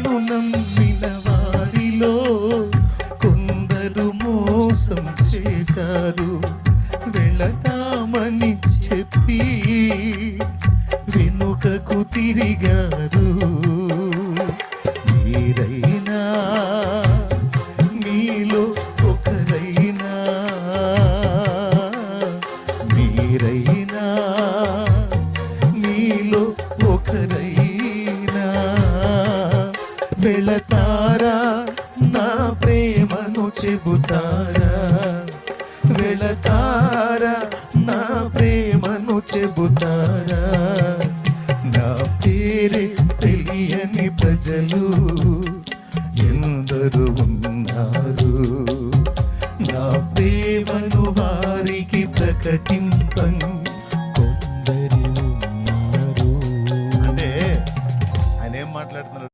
నన్ను నమ్మిన వారిలో కొందరు మోసం చేశారు. వెళతామని చెప్పి వెనుకకు తిరిగారు. మీరైనా మీలో ఒకరైనా, మీరైనా మీలో ఒకరైనా వెళతారా, నా ప్రేమను చెబుతారా? వెళతారా, నా ప్రేమను చెబుతారా? నా పేరే తెలియని ప్రజలు ఎందరు ఉన్నారు. నా ప్రేమను వారికి ప్రకటింప